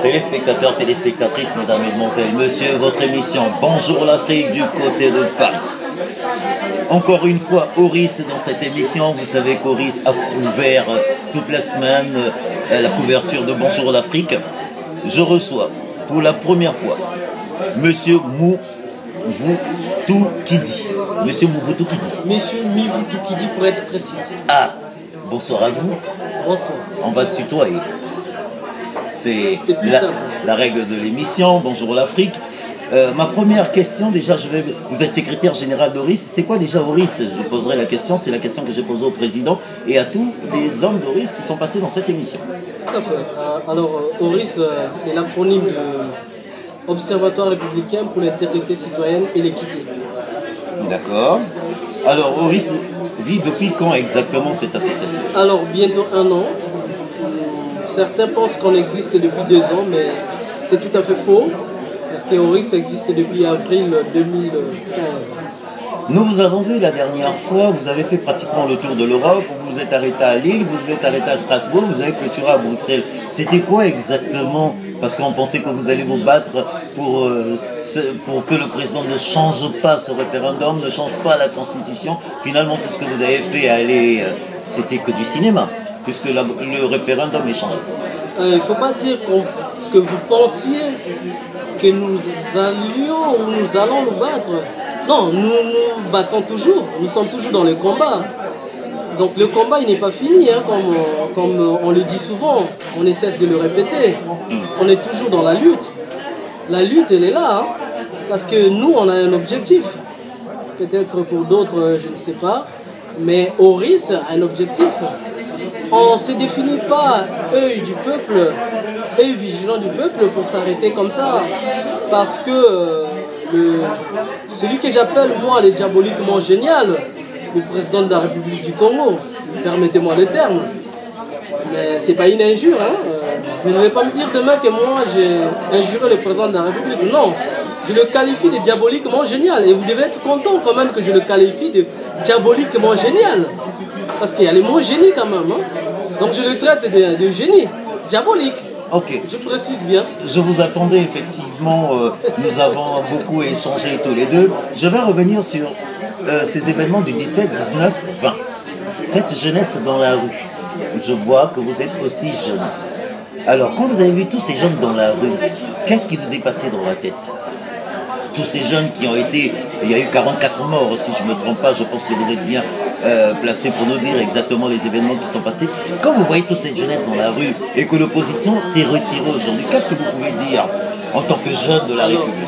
Téléspectateurs, téléspectatrices, mesdames, mesdemoiselles, messieurs, votre émission Bonjour l'Afrique du côté de Paris. Encore une fois, Oris dans cette émission. Vous savez qu'Oris a couvert toute la semaine la couverture de Bonjour l'Afrique. Je reçois pour la première fois Monsieur Mouvutukidi. Monsieur Mouvutukidi. Monsieur Mouvutukidi pour être précis. Ah, bonsoir à vous. Bonsoir. On va se tutoyer. C'est simple. La règle de l'émission. Bonjour l'Afrique. Ma première question, déjà, vous êtes secrétaire général d'Oris. C'est quoi déjà Oris? Je poserai la question, c'est la question que j'ai posée au président et à tous les hommes d'Oris qui sont passés dans cette émission. Tout à fait. Alors, Oris, c'est l'acronyme de Observatoire républicain pour l'intégrité citoyenne et l'équité. D'accord. Alors, Oris vit depuis quand exactement cette association? Alors, bientôt 1 an. Certains pensent qu'on existe depuis 2 ans, mais c'est tout à fait faux. Parce que Oris existe depuis avril 2015. Nous vous avons vu la dernière fois, vous avez fait pratiquement le tour de l'Europe, vous vous êtes arrêté à Lille, vous vous êtes arrêté à Strasbourg, vous avez clôturé à Bruxelles. C'était quoi exactement? Parce qu'on pensait que vous allez vous battre pour que le président ne change pas ce référendum, ne change pas la Constitution. Finalement, tout ce que vous avez fait, c'était que du cinéma, puisque le référendum est changé. Il ne faut pas dire que vous pensiez que nous allions ou nous allons nous battre. Non, nous nous battons toujours, nous sommes toujours dans le combat. Donc le combat il n'est pas fini, hein, comme on le dit souvent, on ne cesse de le répéter. On est toujours dans la lutte. La lutte elle est là, hein, parce que nous on a un objectif. Peut-être pour d'autres, je ne sais pas, mais Oris a un objectif. On ne se définit pas œil du peuple, œil vigilant du peuple pour s'arrêter comme ça. Parce que celui que j'appelle moi le diaboliquement génial, le président de la République du Congo, permettez-moi le terme, mais c'est pas une injure. Hein. Vous ne vais pas me dire demain que moi j'ai injuré le président de la République. Non, je le qualifie de diaboliquement génial. Et vous devez être content quand même que je le qualifie de diaboliquement génial. Parce qu'il y a les mots génie quand même. Hein. Donc je le traite de génie, diabolique. Ok. Je précise bien. Je vous attendais effectivement, nous avons beaucoup échangé tous les deux. Je vais revenir sur ces événements du 17, 19, 20. Cette jeunesse dans la rue, je vois que vous êtes aussi jeune. Alors quand vous avez vu tous ces jeunes dans la rue, qu'est-ce qui vous est passé dans la tête? Tous ces jeunes qui ont été, il y a eu 44 morts si je ne me trompe pas, je pense que vous êtes bien placé pour nous dire exactement les événements qui sont passés. Quand vous voyez toute cette jeunesse dans la rue et que l'opposition s'est retirée aujourd'hui, qu'est-ce que vous pouvez dire en tant que jeune de la République?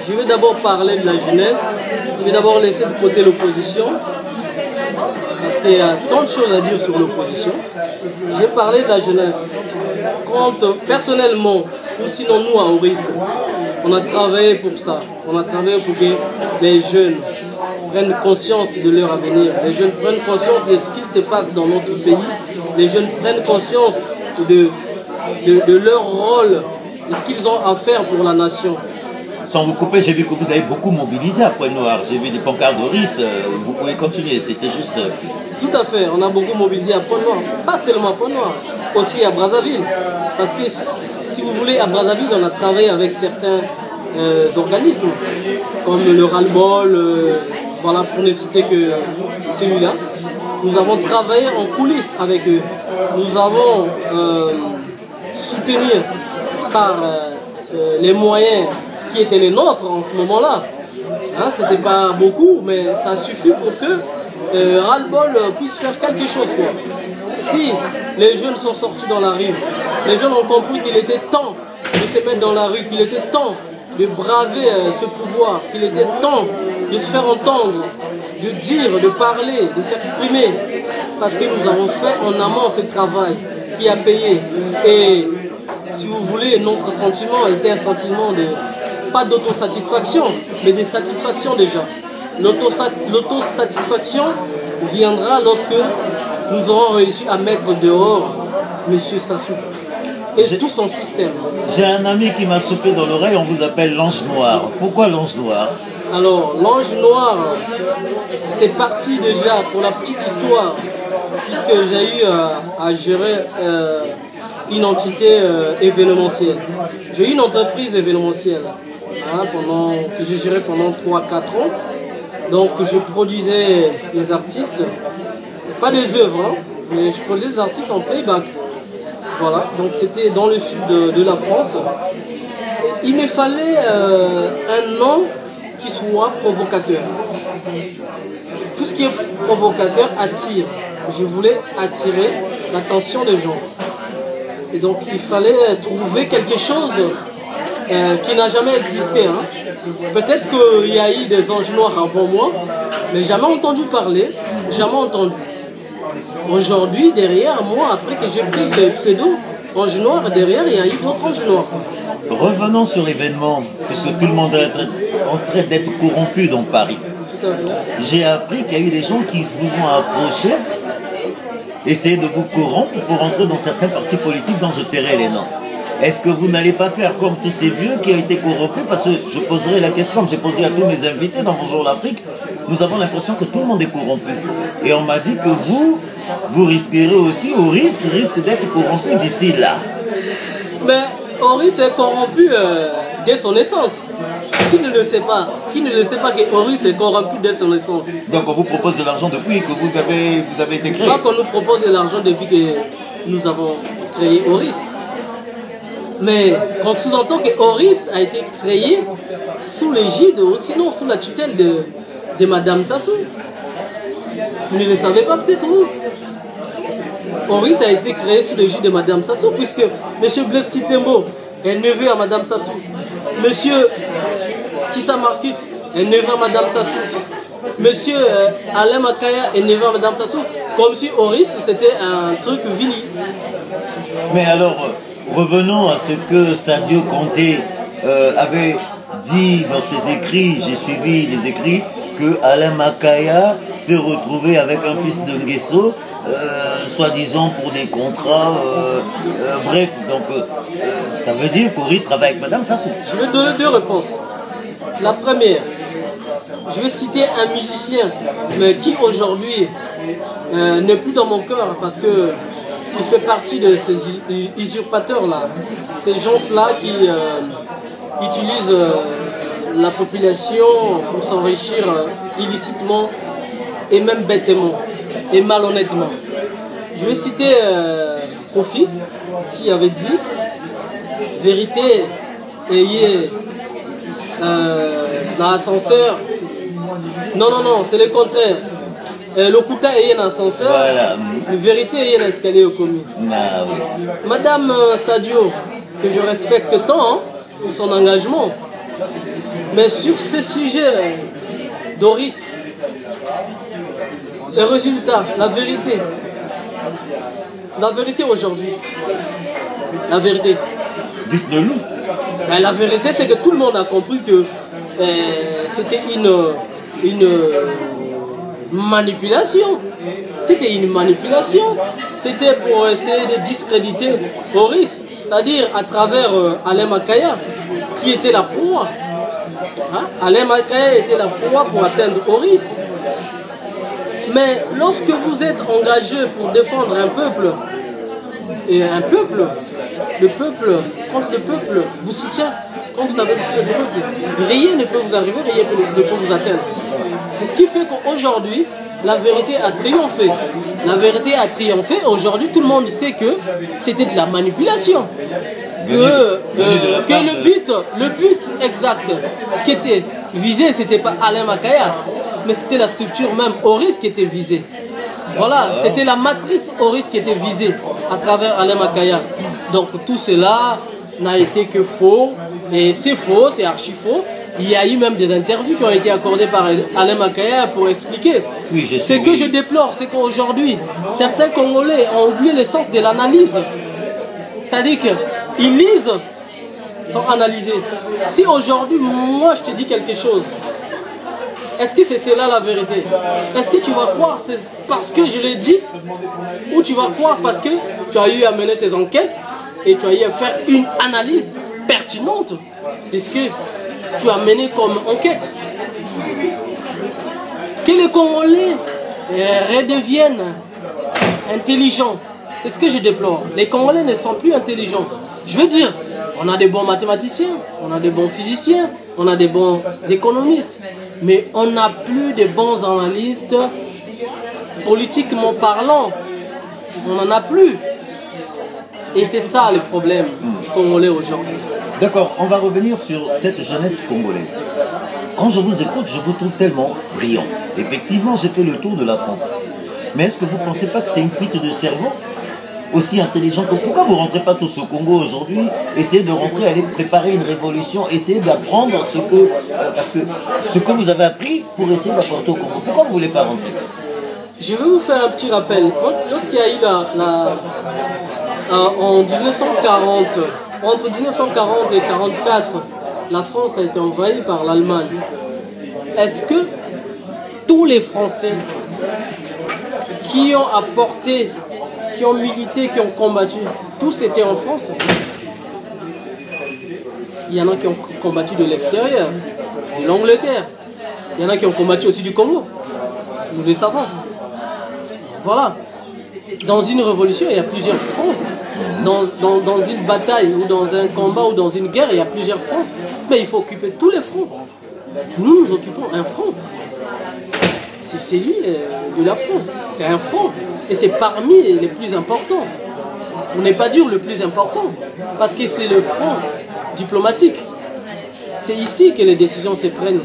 Je vais d'abord parler de la jeunesse, je vais d'abord laisser de côté l'opposition, parce qu'il y a tant de choses à dire sur l'opposition. Je vais parler de la jeunesse. Quand personnellement, ou sinon nous à Oris, on a travaillé pour ça. On a travaillé pour que les jeunes prennent conscience de leur avenir. Les jeunes prennent conscience de ce qu'il se passe dans notre pays. Les jeunes prennent conscience de leur rôle, de ce qu'ils ont à faire pour la nation. Sans vous couper, j'ai vu que vous avez beaucoup mobilisé à Pointe-Noire. J'ai vu des pancartes d'Oris. Vous pouvez continuer, c'était juste... Tout à fait, on a beaucoup mobilisé à Pointe-Noire. Pas seulement à Pointe-Noire, aussi à Brazzaville. Parce que si vous voulez, à Brazzaville, on a travaillé avec certains organismes, comme le Ras-le-Bol, voilà, pour ne citer que celui-là. Nous avons travaillé en coulisses avec eux. Nous avons soutenu par les moyens qui étaient les nôtres en ce moment-là. Hein, c'était pas beaucoup, mais ça suffit pour que Ras-le-Bol puisse faire quelque chose, quoi. Si les jeunes sont sortis dans la rue, les jeunes ont compris qu'il était temps de se mettre dans la rue, qu'il était temps de braver ce pouvoir, qu'il était temps de se faire entendre, de dire, de parler, de s'exprimer, parce que nous avons fait en amont ce travail qui a payé. Et si vous voulez, notre sentiment était un sentiment de, pas d'autosatisfaction, mais de satisfaction déjà. L'autosatisfaction viendra lorsque nous aurons réussi à mettre dehors M. Sassou et tout son système. J'ai un ami qui m'a soufflé dans l'oreille, on vous appelle l'ange noir. Pourquoi l'ange noir? Alors, l'ange noir, c'est parti déjà pour la petite histoire, puisque j'ai eu à gérer une entité événementielle. J'ai eu une entreprise événementielle que j'ai gérée pendant 3-4 ans. Donc je produisais des artistes, pas des œuvres, mais je produisais des artistes en playback. Voilà, donc c'était dans le sud de la France. Il me fallait un nom qui soit provocateur. Tout ce qui est provocateur attire. Je voulais attirer l'attention des gens. Et donc il fallait trouver quelque chose qui n'a jamais existé. Peut-être qu'il y a eu des anges noirs avant moi, mais jamais entendu parler, jamais entendu. Aujourd'hui, derrière moi, après que j'ai pris ce pseudo, ange noir, derrière, il y a eu d'autres anges noirs. Revenons sur l'événement, puisque tout le monde est en train d'être corrompu dans Paris. J'ai appris qu'il y a eu des gens qui vous ont approché, essayer de vous corrompre pour entrer dans certains partis politiques dont je tairai les noms. Est-ce que vous n'allez pas faire comme tous ces vieux qui ont été corrompus? Parce que je poserai la question, comme j'ai posé à tous mes invités dans Bonjour l'Afrique, nous avons l'impression que tout le monde est corrompu. Et on m'a dit que vous risquerez aussi, Oris risque d'être corrompu d'ici là. Mais Oris est corrompu dès son naissance. Qui ne le sait pas? Qui ne le sait pas que Oris est corrompu dès son naissance? Donc on vous propose de l'argent depuis que vous avez été créé? Pas qu'on nous propose de l'argent depuis que nous avons créé Oris. Mais qu'on sous-entend que Oris a été créé sous l'égide, ou sinon sous la tutelle de Madame Sassou. Vous ne le savez pas peut-être vous? Oris a été créé sous l'égide de Madame Sassou, puisque M. Blaise Titembo est neveu à Madame Sassou. M. Kissa Marcus est neveu à Madame Sassou. M. Alain Makaya est neveu à Madame Sassou. Comme si Oris c'était un truc vili. Mais alors, revenons à ce que Sadio Kanté avait dit dans ses écrits. J'ai suivi les écrits que Alain Makaya s'est retrouvé avec un fils de Nguesso, soi-disant pour des contrats, bref, donc ça veut dire qu'Oris travaille avec Madame Sassou. Je vais donner deux réponses. La première, je vais citer un musicien, mais qui aujourd'hui n'est plus dans mon cœur parce que il fait partie de ces usurpateurs-là, ces gens-là qui utilisent la population pour s'enrichir illicitement et même bêtement et malhonnêtement. Je vais citer Kofi qui avait dit « Vérité, ayez dans l'ascenseur. » Non, c'est le contraire. Le Kouta ayez dans l'ascenseur, voilà. La vérité ayez dans l'escalier au commis. Ah, oui. Madame Sadio, que je respecte tant pour son engagement, mais sur ces sujets d'Oris, les résultats, la vérité aujourd'hui, la vérité. Dites-le-nous. Ben, la vérité, c'est que tout le monde a compris que c'était une manipulation. C'était une manipulation. C'était pour essayer de discréditer Oris, c'est-à-dire à travers Alain Makaya, qui était la proie. Alain Makaya était la proie pour atteindre Oris. Mais lorsque vous êtes engagé pour défendre un peuple, et un peuple, le peuple, quand le peuple vous soutient, quand vous savez soutenir le peuple, rien ne peut vous arriver, rien ne peut vous atteindre. C'est ce qui fait qu'aujourd'hui, la vérité a triomphé. La vérité a triomphé. Aujourd'hui, tout le monde sait que c'était de la manipulation. Que le but exact, ce qui était visé, c'était pas Alain Makaya, mais c'était la structure même Oris qui était visée. Voilà, c'était la matrice Oris qui était visée à travers Alain Makaya. Donc tout cela n'a été que faux, et c'est faux, c'est archi faux. Il y a eu même des interviews qui ont été accordées par Alain Makaya pour expliquer. Oui, ce que je déplore, c'est qu'aujourd'hui, certains Congolais ont oublié le sens de l'analyse. C'est-à-dire qu'ils lisent sans analyser. Si aujourd'hui, moi, je te dis quelque chose, est-ce que c'est cela la vérité? Est-ce que tu vas croire c'est parce que je l'ai dit, ou tu vas croire parce que tu as eu à mener tes enquêtes et tu as eu à faire une analyse pertinente de ce que tu as mené comme enquête? Que les Congolais redeviennent intelligents, C'est ce que je déplore. Les Congolais ne sont plus intelligents. Je veux dire, on a des bons mathématiciens, on a des bons physiciens, on a des bons économistes, mais on n'a plus de bons analystes politiquement parlant. On n'en a plus. Et c'est ça le problème congolais aujourd'hui. D'accord, on va revenir sur cette jeunesse congolaise. Quand je vous écoute, je vous trouve tellement brillant. Effectivement, j'ai fait le tour de la France. Mais est-ce que vous ne pensez pas que c'est une fuite de cerveau aussi intelligent que... Pourquoi vous ne rentrez pas tous au Congo aujourd'hui? Essayez de rentrer, aller préparer une révolution, essayez d'apprendre ce que vous avez appris pour essayer d'apporter au Congo. Pourquoi vous ne voulez pas rentrer? Je vais vous faire un petit rappel. Lorsqu'il y a eu en 1940, entre 1940 et 1944, la France a été envahie par l'Allemagne. Est-ce que tous les Français qui ont apporté, qui ont milité, qui ont combattu, tous étaient en France? Il y en a qui ont combattu de l'extérieur, de l'Angleterre. Il y en a qui ont combattu aussi du Congo. Nous le savons. Voilà. Dans une révolution, il y a plusieurs fronts. Dans une bataille, ou dans un combat, ou dans une guerre, il y a plusieurs fronts. Mais il faut occuper tous les fronts. Nous occupons un front. C'est celui de la France. C'est un front. Et c'est parmi les plus importants. On n'est pas dire le plus important. Parce que c'est le front diplomatique. C'est ici que les décisions se prennent.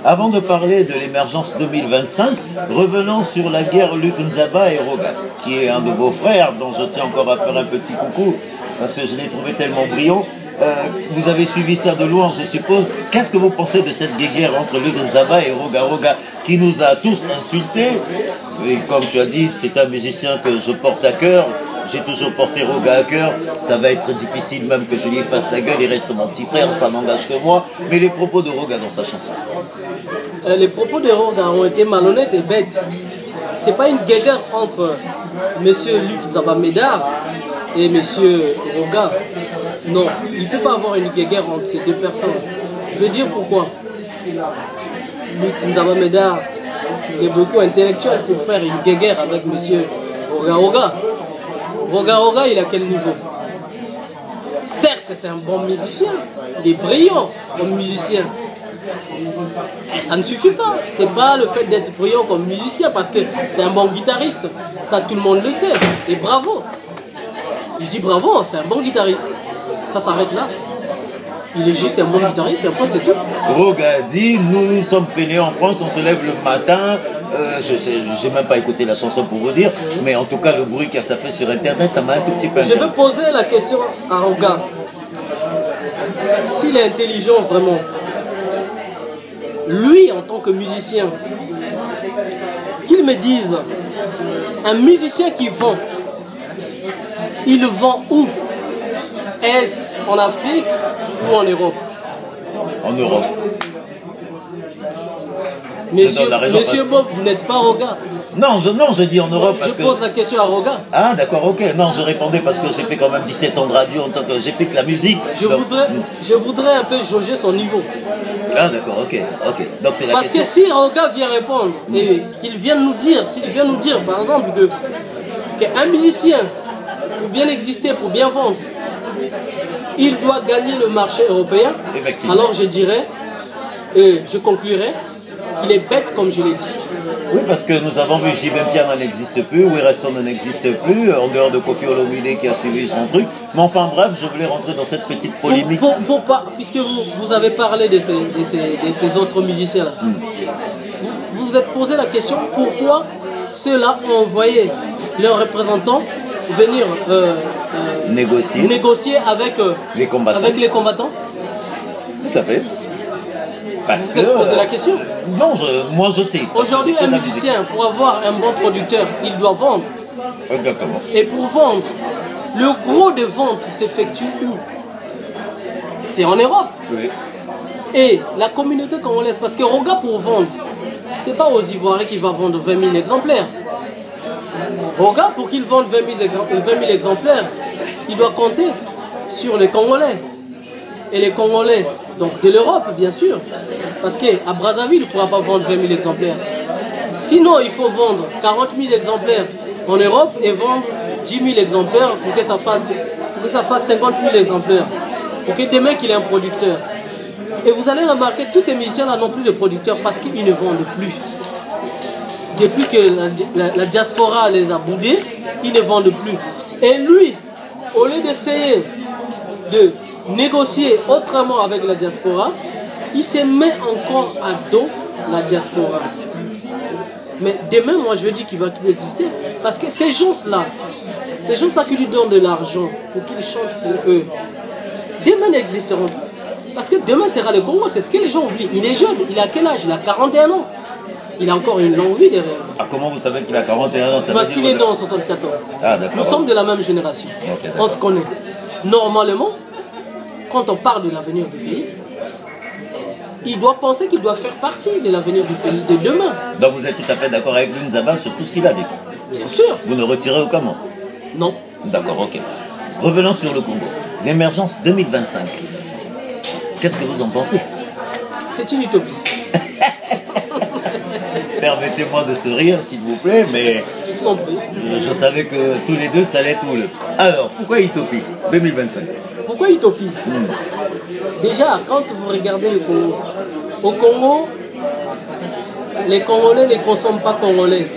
Avant de parler de l'émergence 2025, revenons sur la guerre Luc Nzaba et Roga, qui est un de vos frères, dont je tiens encore à faire un petit coucou, parce que je l'ai trouvé tellement brillant. Vous avez suivi ça de loin, je suppose. Qu'est-ce que vous pensez de cette guerre entre Luc Nzaba et Roga Roga, qui nous a tous insultés? Et comme tu as dit, c'est un musicien que je porte à cœur. J'ai toujours porté Roga à cœur. Ça va être difficile même que je lui fasse la gueule. Il reste mon petit frère, ça n'engage que moi. Mais les propos de Roga dans sa chanson. Les propos de Roga ont été malhonnêtes et bêtes. C'est pas une guerre entre M. Luc Nzaba Médard et M. Roga. Non, il ne peut pas avoir une guerre entre ces deux personnes. Je veux dire pourquoi. Luc Nzaba Médard est beaucoup intellectuel pour faire une guerre avec M. Roga Roga. Roga Roga, il est à quel niveau? Certes, c'est un bon musicien, il est brillant comme musicien. Et ça ne suffit pas. C'est pas le fait d'être brillant comme musicien, parce que c'est un bon guitariste. Ça, tout le monde le sait. Et bravo. Je dis bravo, c'est un bon guitariste. Ça s'arrête là. Il est juste un bon guitariste et après c'est tout. Roga dit, nous sommes fainéants en France, on se lève le matin. Je n'ai même pas écouté la chanson pour vous dire, mais en tout cas le bruit que ça fait sur internet, ça m'a un tout petit peu... Je veux poser la question à Roga. S'il est intelligent vraiment, lui en tant que musicien, qu'il me dise, un musicien qui vend, il vend où? Est-ce en Afrique ou en Europe? En Europe. Monsieur Bob, vous n'êtes pas Roga? Non, je dis en Europe parce que... Je pose la question à Roga. Ah d'accord, ok. Non, je répondais parce que j'ai fait quand même 17 ans de radio, en tant que j'ai fait que la musique. Je voudrais un peu jauger son niveau. Ah d'accord, ok. Donc c'est la parce question. Que si Roga vient répondre et qu'il vient nous dire, s'il vient nous dire par exemple qu'un musicien, pour bien exister, pour bien vendre, il doit gagner le marché européen, alors je dirais, et je conclurai, qu'il est bête comme je l'ai dit. Oui, parce que nous avons vu J.B. Piana n'existe plus, Werason n'existe plus, en dehors de Kofi Olomide qui a suivi son truc. Mais enfin bref, je voulais rentrer dans cette petite polémique. Puisque vous avez parlé de ces autres musiciens-là, vous vous êtes posé la question pourquoi ceux-là ont envoyé leurs représentants venir négocier avec les combattants. Tout à fait. Parce vous êtes posé la question? Non, moi je sais. Aujourd'hui, un musicien, pour avoir un bon producteur, il doit vendre. Exactement. Et pour vendre, le gros des ventes s'effectue où? C'est en Europe. Oui. Et la communauté congolaise, parce que Roga pour vendre, c'est pas aux Ivoiriens qui va vendre 20 000 exemplaires. Roga, pour qu'il vende 20 000 exemplaires, il doit compter sur les Congolais. Et les Congolais, donc de l'Europe bien sûr, parce qu'à Brazzaville, il ne pourra pas vendre 20 000 exemplaires. Sinon, il faut vendre 40 000 exemplaires en Europe et vendre 10 000 exemplaires pour que ça fasse 50 000 exemplaires. Pour que demain qu'il ait un producteur. Et vous allez remarquer que tous ces musiciens-là n'ont plus de producteurs parce qu'ils ne vendent plus. Depuis que la diaspora les a boudés, ils ne vendent plus. Et lui, au lieu d'essayer de négocier autrement avec la diaspora, il se met encore à dos la diaspora. Mais demain, moi je veux dire qu'il va plus exister. Parce que ces gens-là qui lui donnent de l'argent pour qu'ils chantent pour eux, demain n'existeront plus. Parce que demain sera le Congo, c'est ce que les gens oublient. Il est jeune, il a quel âge? Il a 41 ans. Il a encore une longue vie derrière. Ah, comment vous savez qu'il a 41 ans? Parce qu'il est né en 74. Ah, d'accord. Nous sommes de la même génération. Okay, on se connaît. Normalement, quand on parle de l'avenir du pays, il doit penser qu'il doit faire partie de l'avenir du pays de demain. Donc vous êtes tout à fait d'accord avec lui, Nzaba, sur tout ce qu'il a dit? Bien sûr. Vous ne retirez aucun mot? Non. D'accord, ok. Revenons sur le Congo. L'émergence 2025. Qu'est-ce que vous en pensez? C'est une utopie. Permettez-moi de sourire, s'il vous plaît, mais je savais que tous les deux, ça allait tout le... Alors, pourquoi utopie 2025? Pourquoi utopie? Déjà, quand vous regardez le Congo, au Congo, les Congolais ne consomment pas congolais.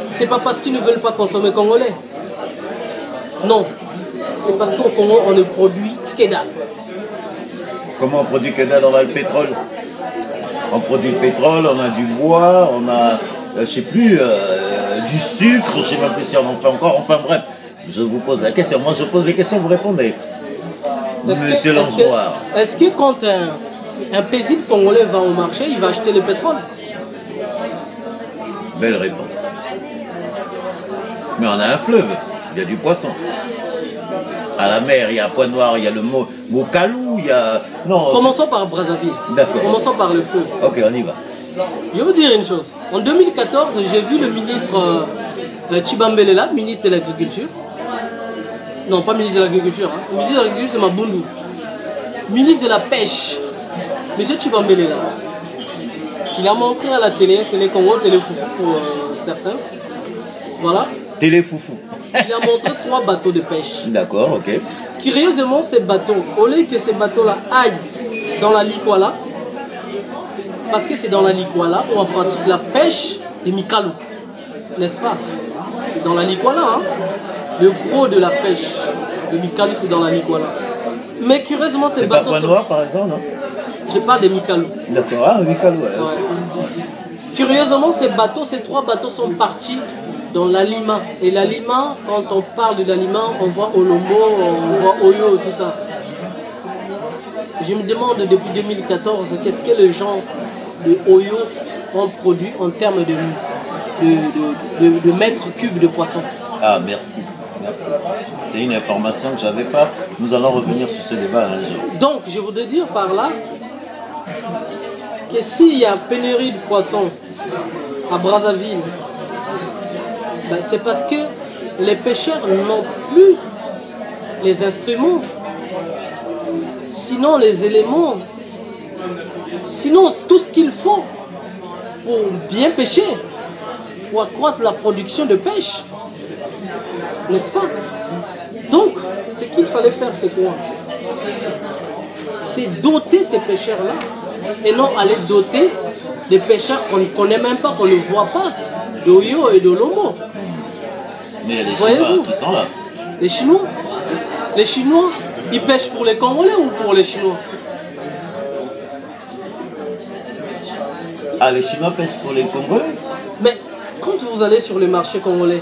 C'est pas parce qu'ils ne veulent pas consommer congolais. Non. C'est parce qu'au Congo, on ne produit que dalle. Comment on produit que dalle? On a le pétrole. On produit le pétrole, on a du bois, on a, je sais plus, du sucre, je sais même plus si on en fait encore. Enfin bref, je vous pose la question. Moi je pose les questions, vous répondez. Monsieur Langeroy. Est-ce que quand un paisible congolais va au marché, il va acheter le pétrole? Belle réponse. Mais on a un fleuve, il y a du poisson. À la mer, il y a Pointe-Noire, il y a le Mokalou, il y a... Non, commençons par Brazzaville. D'accord. Commençons par le fleuve. Ok, on y va. Je vais vous dire une chose. En 2014, j'ai vu le ministre Tshibambelela, ministre de l'Agriculture. Non, pas ministre de l'Agriculture. Hein. Le ministre de l'Agriculture, c'est Mabundu. Ministre de la Pêche, M. Tshibambelela. Il a montré à la télé Congo, Télé Foufou pour certains. Voilà. Télé Foufou. Il a montré 3 bateaux de pêche. D'accord, ok. Curieusement, ces bateaux, au lieu que ces bateaux-là aillent dans la Likwala, parce que c'est dans la Likwala où on pratique la pêche de Mikalo, n'est-ce pas? C'est dans la Likwala, hein? Le gros de la pêche de Mikalo, c'est dans la Likwala. Mais curieusement, ces bateaux... C'est pas Pointe-Noire, par exemple, non? Je parle de Mikalo. D'accord, ah, Mikalo, ouais. Curieusement, ces 3 bateaux sont partis dans l'Alima. Et l'Alima, quand on parle de l'Alima, on voit Olombo, on voit Oyo, tout ça. Je me demande depuis 2014, qu'est-ce que les gens de Oyo ont produit en termes de mètres cubes de poissons. Ah, merci. Merci. C'est une information que je n'avais pas. Nous allons revenir sur ce débat un jour. Donc, je voudrais dire par là que s'il y a pénurie de poissons à Brazzaville, ben c'est parce que les pêcheurs n'ont plus les instruments, sinon les éléments, sinon tout ce qu'il faut pour bien pêcher, pour accroître la production de pêche. N'est-ce pas? Donc, ce qu'il fallait faire, c'est quoi? C'est doter ces pêcheurs-là et non aller doter des pêcheurs qu'on ne connaît même pas, qu'on ne voit pas, d'Oyo et de Lomo. Mais il y a des Chinois qui sont là. Les Chinois? Les Chinois, ils pêchent pour les Congolais ou pour les Chinois? Ah, les Chinois pêchent pour les Congolais? Mais quand vous allez sur le marché congolais,